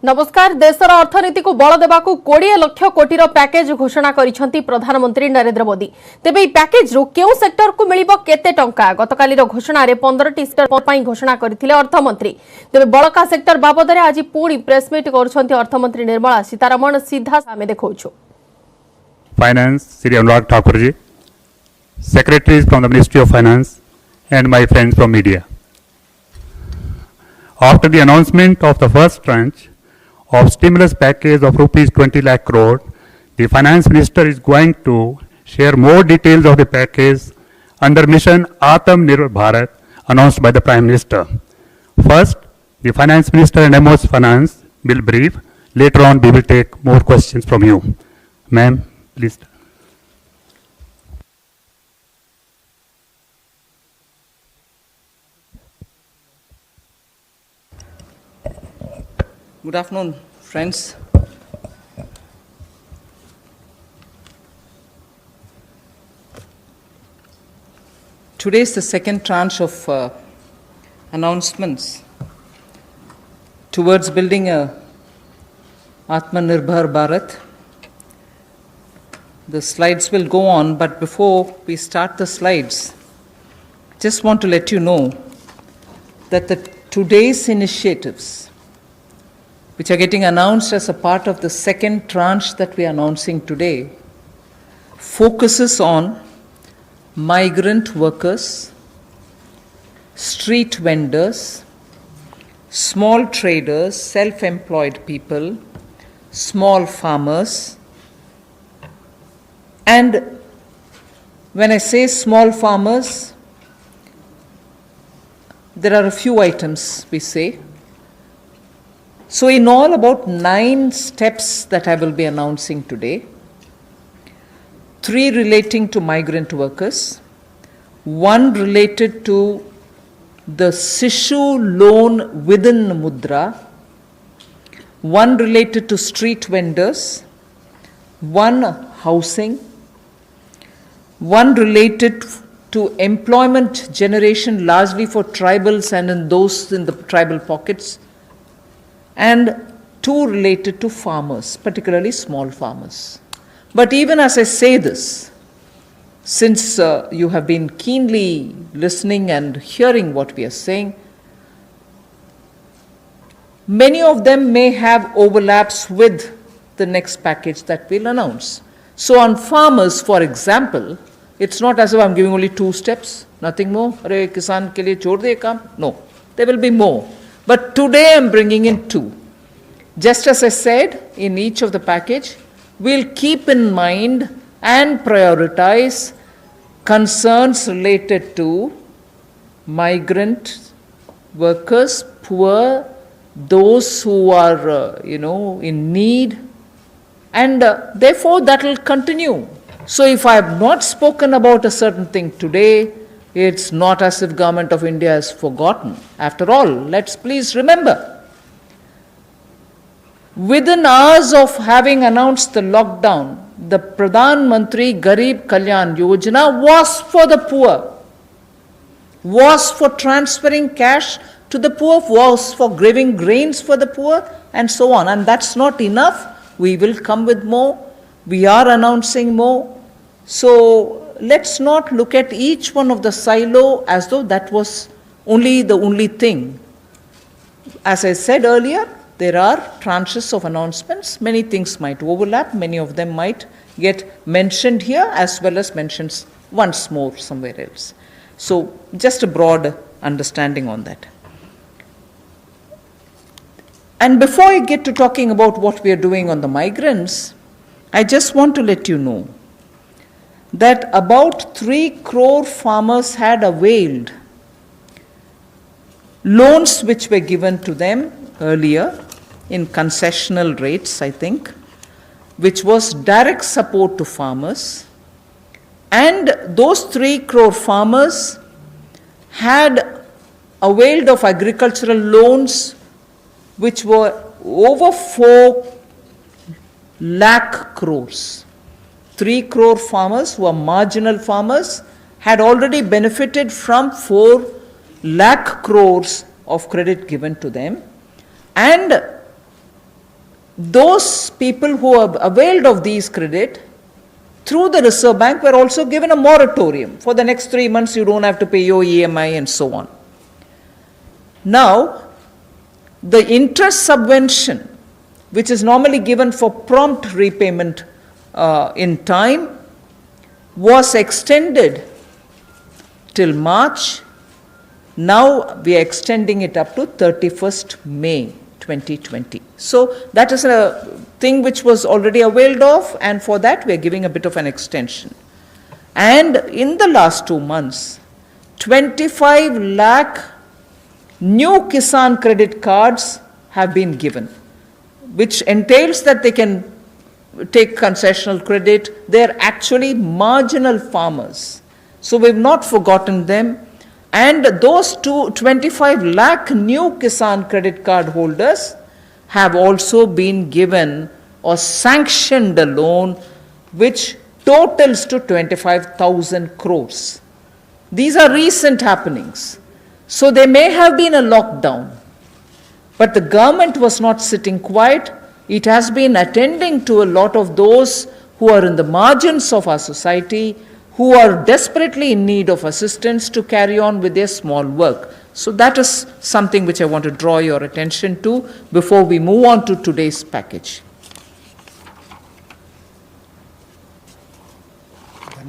नमस्कार। देशर अर्थनीति को बल देवा 20 लाख कोटी पैकेज घोषणा करिसेंती प्रधानमंत्री नरेंद्र मोदी। तेबे ई पैकेज रो केउ सेक्टर को मिलिबो केते टंका गतकाली रो घोषणा रे 15टी सेक्टर पई घोषणा करथिले अर्थमंत्री। तेबे बळका सेक्टर बाबदरे आज पूरी प्रेस मीट करूछंती अर्थमंत्री निर्मला सीतारमण। सीधा सामे देखौछु। Finance Shri Anurag Thakur ji, secretaries from the ministry of finance and my friends from media. After the announcement of the first tranche of stimulus package of rupees 20 lakh crore, the finance minister is going to share more details of the package under mission Atmanirbhar Bharat announced by the Prime Minister. First, the finance minister and MO's finance will brief. Later on, we will take more questions from you. Ma'am, please. Good afternoon, friends. Today is the second tranche of announcements towards building a Atmanirbhar Bharat. The slides will go on, but before we start the slides, just want to let you know that today's initiatives, which are getting announced as a part of the second tranche that we are announcing today, focuses on migrant workers, street vendors, small traders, self-employed people, small farmers. And when I say small farmers, there are a few items we say. So in all, about 9 steps that I will be announcing today, 3 relating to migrant workers, 1 related to the Sishu loan within Mudra, 1 related to street vendors, 1 housing, 1 related to employment generation largely for tribals and in those in the tribal pockets, and 2 related to farmers, particularly small farmers. But even as I say this, since you have been keenly listening and hearing what we are saying, many of them may have overlaps with the next package that we'll announce. So on farmers, for example, it's not as if I'm giving only 2 steps, nothing more. Arey kisan ke liye chhod de kaam. No, there will be more. But today I'm bringing in 2. Just as I said, in each of the package, we'll keep in mind and prioritize concerns related to migrant workers, poor, those who are, in need, and therefore that will continue. So if I have not spoken about a certain thing today, it's not as if Government of India has forgotten. After all, let's please remember, within hours of having announced the lockdown, the Pradhan Mantri Garib Kalyan Yojana was for the poor, was for transferring cash to the poor, was for giving grains for the poor, and so on. And that's not enough. We will come with more. We are announcing more. So let's not look at each one of the silo as though that was the only thing. As I said earlier, there are tranches of announcements. Many things might overlap. Many of them might get mentioned here as well as mentioned once more somewhere else. So just a broad understanding on that. And before I get to talking about what we are doing on the migrants, I just want to let you know that about 3 crore farmers had availed loans which were given to them earlier in concessional rates, I think, which was direct support to farmers. And those 3 crore farmers had availed of agricultural loans which were over 4 lakh crores. 3 crore farmers who are marginal farmers had already benefited from 4 lakh crores of credit given to them. And those people who have availed of these credit through the Reserve Bank were also given a moratorium. For the next 3 months, you don't have to pay your EMI and so on. Now, the interest subvention, which is normally given for prompt repayment in time, was extended till March. Now we are extending it up to 31st May 2020. So that is a thing which was already availed of, and for that we are giving a bit of an extension. And in the last 2 months, 25 lakh new Kisan credit cards have been given, which entails that they can take concessional credit. They're actually marginal farmers. So we've not forgotten them. And those 25 lakh new Kisan credit card holders have also been given or sanctioned a loan which totals to 25,000 crores. These are recent happenings. So there may have been a lockdown, but the government was not sitting quiet. It has been attending to a lot of those who are in the margins of our society, who are desperately in need of assistance to carry on with their small work. So that is something which I want to draw your attention to before we move on to today's package.